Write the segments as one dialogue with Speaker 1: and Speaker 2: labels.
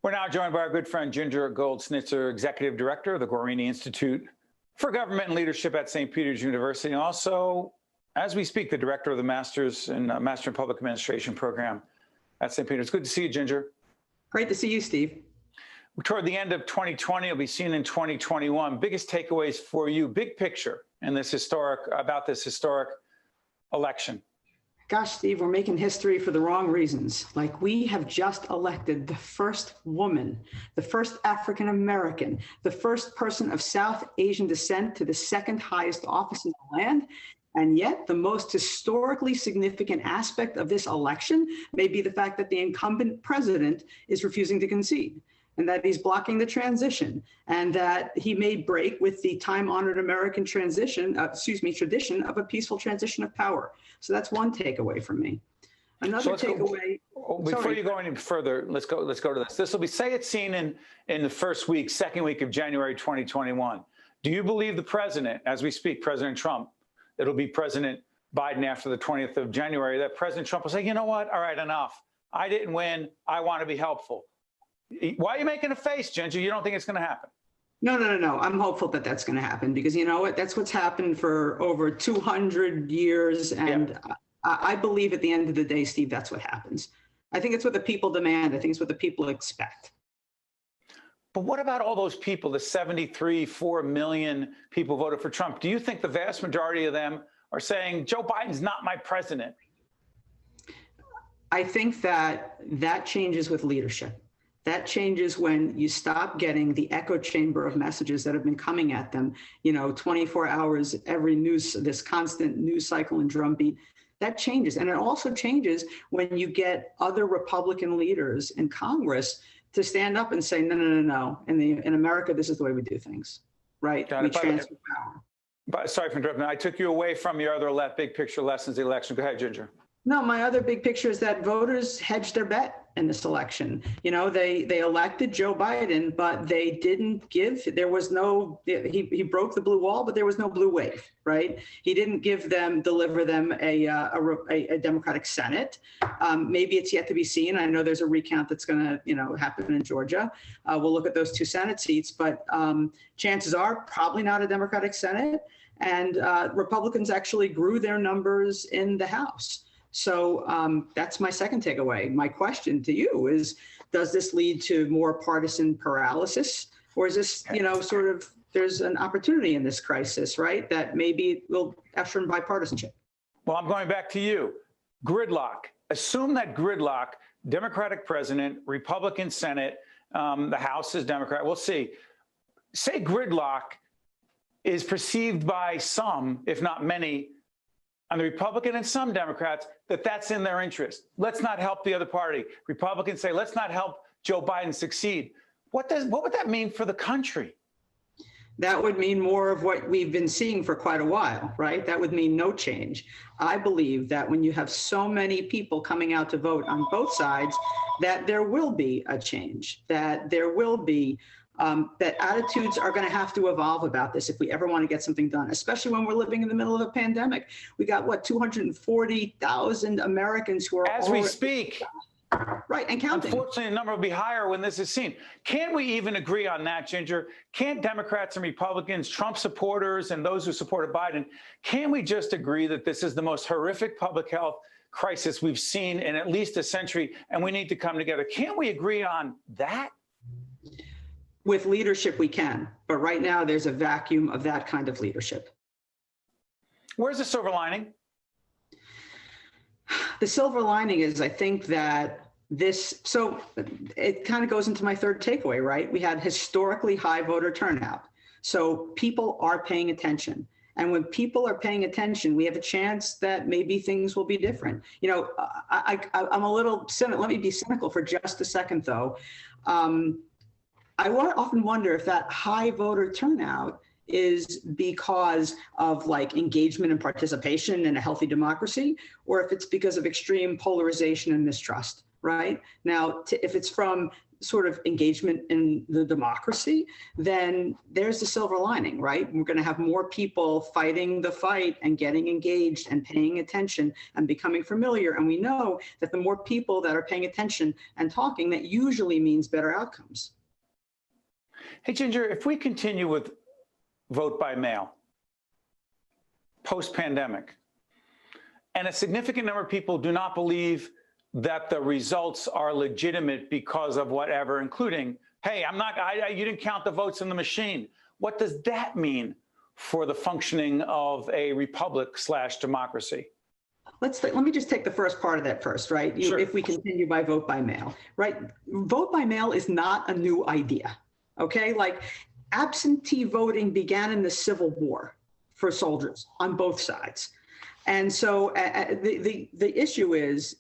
Speaker 1: We're now joined by our good friend Ginger Gold Schnitzer, Executive Director of the Guarini Institute for Government and Leadership at St. Peter's University, and also, as we speak, the Director of the Master in Public Administration program at St. Peter's. Good to see you, Ginger.
Speaker 2: Great to see you, Steve.
Speaker 1: Toward the end of 2020, it'll be seen in 2021. Biggest takeaways for you, big picture, in this historic election.
Speaker 2: Gosh, Steve, we're making history for the wrong reasons. Like, we have just elected the first woman, the first African-American, the first person of South Asian descent to the second highest office in the land. And yet the most historically significant aspect of this election may be the fact that the incumbent president is refusing to concede, and that he's blocking the transition, and that he may break with the time-honored American tradition of a peaceful transition of power. So that's one takeaway from me. Another takeaway.
Speaker 1: Before you go any further, let's go to this. This will be, say it's seen in the second week of January 2021. Do you believe the president, as we speak, President Trump, it'll be President Biden after the 20th of January, that President Trump will say, you know what, all right, enough. I didn't win. I want to be helpful. Why are you making a face, Ginger? You don't think it's going to happen?
Speaker 2: No. I'm hopeful that that's going to happen, because you know what? That's what's happened for over 200 years. And yeah. I believe at the end of the day, Steve, that's what happens. I think it's what the people demand. I think it's what the people expect.
Speaker 1: But what about all those people, the 4 million people voted for Trump? Do you think the vast majority of them are saying, Joe Biden's not my president? I
Speaker 2: think that changes with leadership. That changes when you stop getting the echo chamber of messages that have been coming at them, 24 hours, this constant news cycle and drumbeat. That changes. And it also changes when you get other Republican leaders in Congress to stand up and say, no. In America, this is the way we do things, right? We transfer power.
Speaker 1: But sorry for interrupting. I took you away from your other big picture lessons of the election. Go ahead, Ginger.
Speaker 2: No, my other big picture is that voters hedged their bet in this election. They elected Joe Biden, but they didn't give, he broke the blue wall, but there was no blue wave, right? He didn't deliver them a Democratic Senate. Maybe it's yet to be seen. I know there's a recount that's going to, happen in Georgia. We'll look at those 2 Senate seats, but chances are probably not a Democratic Senate. And Republicans actually grew their numbers in the House. So that's my second takeaway. My question to you is, does this lead to more partisan paralysis? Or is this, there's an opportunity in this crisis, right, that maybe will usher in bipartisanship? Well,
Speaker 1: I'm going back to you. Gridlock. Assume that gridlock, Democratic president, Republican Senate, the House is Democrat. We'll see. Say gridlock is perceived by some, if not many, on the Republican and some Democrats, that's in their interest. Let's not help the other party. Republicans say, let's not help Joe Biden succeed. What would that mean for the country?
Speaker 2: That would mean more of what we've been seeing for quite a while, right? That would mean no change. I believe that when you have so many people coming out to vote on both sides, that there will be a change, that there will be that attitudes are going to have to evolve about this if we ever want to get something done, especially when we're living in the middle of a pandemic. We got, 240,000 Americans who are—
Speaker 1: As we speak.
Speaker 2: Right, and counting.
Speaker 1: Unfortunately, the number will be higher when this is seen. Can't we even agree on that, Ginger? Can't Democrats and Republicans, Trump supporters and those who supported Biden, can we just agree that this is the most horrific public health crisis we've seen in at least a century, and we need to come together? Can't we agree on that?
Speaker 2: With leadership, we can. But right now, there's a vacuum of that kind of leadership.
Speaker 1: Where's the silver lining?
Speaker 2: The silver lining is, I think that so it kind of goes into my third takeaway, right? We had historically high voter turnout. So people are paying attention. And when people are paying attention, we have a chance that maybe things will be different. I'm a little cynical. Let me be cynical for just a second, though. I often wonder if that high voter turnout is because of engagement and participation in a healthy democracy, or if it's because of extreme polarization and mistrust, right? Now, if it's from sort of engagement in the democracy, then there's the silver lining, right? We're going to have more people fighting the fight and getting engaged and paying attention and becoming familiar. And we know that the more people that are paying attention and talking, that usually means better outcomes.
Speaker 1: Hey, Ginger, if we continue with vote by mail, post-pandemic, and a significant number of people do not believe that the results are legitimate because of whatever, including, hey, you didn't count the votes in the machine. What does that mean for the functioning of a republic/democracy?
Speaker 2: Let me just take the first part of that first, right?
Speaker 1: Sure.
Speaker 2: If we continue by vote by mail, right? Vote by mail is not a new idea, okay? Like absentee voting began in the Civil War for soldiers on both sides. And so the issue is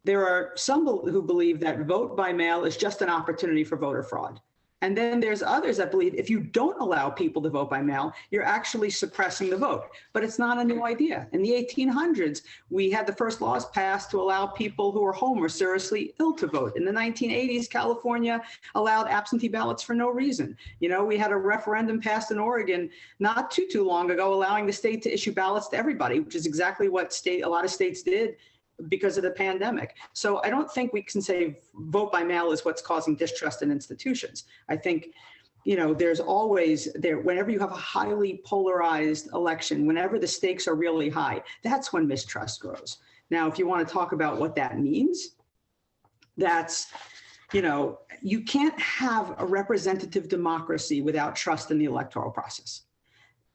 Speaker 2: there are some who believe that vote by mail is just an opportunity for voter fraud. And then there's others that believe if you don't allow people to vote by mail, you're actually suppressing the vote. But it's not a new idea. In the 1800s, we had the first laws passed to allow people who were home or seriously ill to vote. In the 1980s, California allowed absentee ballots for no reason. You know, we had a referendum passed in Oregon not too long ago, allowing the state to issue ballots to everybody, which is exactly what a lot of states did because of the pandemic. So I don't think we can say vote by mail is what's causing distrust in institutions. I think, you know, there's always whenever you have a highly polarized election, whenever the stakes are really high, that's when mistrust grows. Now, if you want to talk about what that means, that's, you know, you can't have a representative democracy without trust in the electoral process.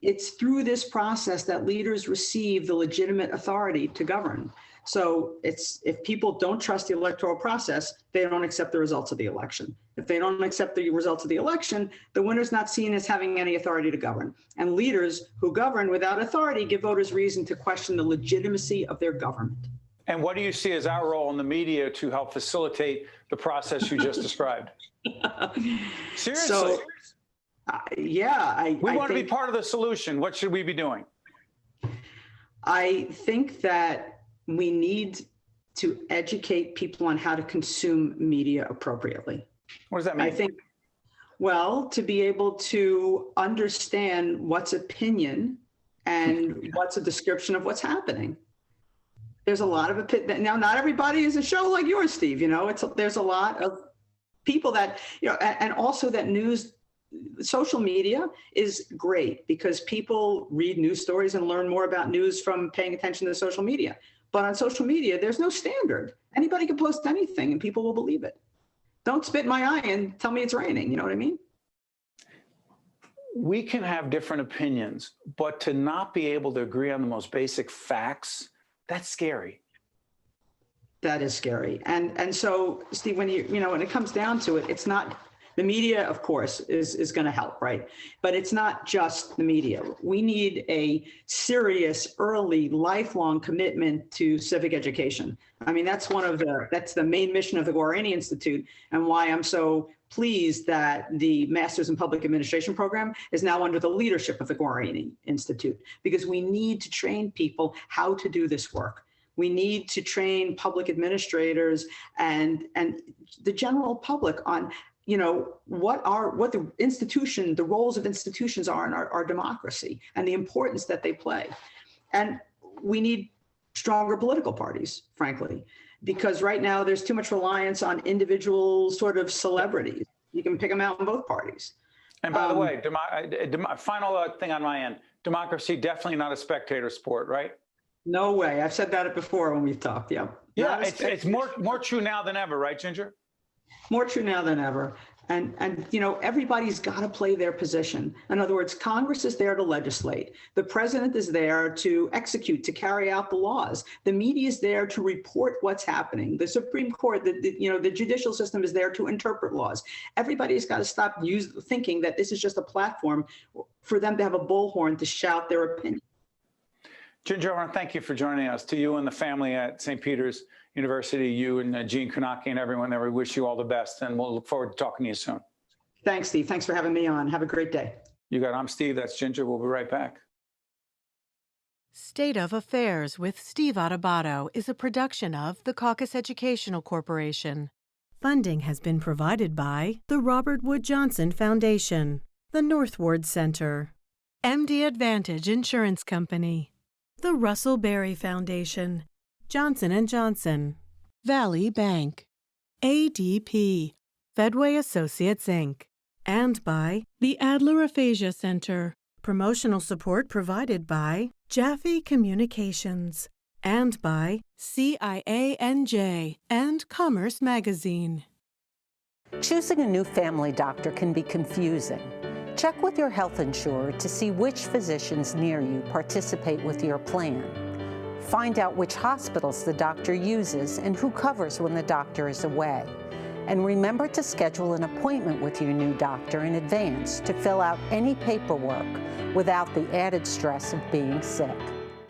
Speaker 2: It's through this process that leaders receive the legitimate authority to govern. So if people don't trust the electoral process, they don't accept the results of the election. If they don't accept the results of the election, the winner's not seen as having any authority to govern. And leaders who govern without authority give voters reason to question the legitimacy of their government.
Speaker 1: And what do you see as our role in the media to help facilitate the process you just described? Seriously.
Speaker 2: So,
Speaker 1: we want to be part of the solution. What should we be doing?
Speaker 2: I think that we need to educate people on how to consume media appropriately.
Speaker 1: What does that mean?
Speaker 2: I think, well, to be able to understand what's opinion and what's a description of what's happening. There's a lot of opinion. Now, not everybody is a show like yours, Steve. You know, there's a lot of people that, you know, and also that social media is great because people read news stories and learn more about news from paying attention to social media. But on social media, there's no standard. Anybody can post anything and people will believe it. Don't spit in my eye and tell me it's raining. You know what I mean?
Speaker 1: We can have different opinions, but to not be able to agree on the most basic facts, that's scary.
Speaker 2: That is scary. And so, Steve, when when it comes down to it, it's not. The media, of course, is going to help, right? But it's not just the media. We need a serious, early, lifelong commitment to civic education. I mean, that's the main mission of the Guarini Institute, and why I'm so pleased that the Masters in Public Administration program is now under the leadership of the Guarini Institute, because we need to train people how to do this work. We need to train public administrators and the general public on what the roles of institutions are in our democracy and the importance that they play. And we need stronger political parties, frankly, because right now there's too much reliance on individual sort of celebrities. You can pick them out in both parties.
Speaker 1: And by the way, final thing on my end, democracy, definitely not a spectator sport, right?
Speaker 2: No way. I've said that before when we've talked. Yeah.
Speaker 1: Yeah, it's more true now than ever, right, Ginger?
Speaker 2: More true now than ever. And everybody's got to play their position. In other words, Congress is there to legislate. The president is there to execute, to carry out the laws. The media is there to report what's happening. The Supreme Court, the judicial system is there to interpret laws. Everybody's got to stop thinking that this is just a platform for them to have a bullhorn to shout their opinion.
Speaker 1: Ginger, I want to thank you for joining us. To you and the family at St. Peter's University, you and Gene Kunaki and everyone there, we wish you all the best, and we'll look forward to talking to you soon.
Speaker 2: Thanks, Steve. Thanks for having me on. Have a great day.
Speaker 1: You got it. I'm Steve. That's Ginger. We'll be right back.
Speaker 3: State of Affairs with Steve Adubato is a production of the CAUCUS Educational Corporation. Funding has been provided by the Robert Wood Johnson Foundation, the Northward Center, MD Advantage Insurance Company, the Russell Berrie Foundation, Johnson & Johnson, Valley Bank, ADP, Fedway Associates, Inc., and by the Adler Aphasia Center. Promotional support provided by Jaffe Communications and by CIANJ and Commerce Magazine.
Speaker 4: Choosing a new family doctor can be confusing. Check with your health insurer to see which physicians near you participate with your plan. Find out which hospitals the doctor uses and who covers when the doctor is away. And remember to schedule an appointment with your new doctor in advance to fill out any paperwork without the added stress of being sick.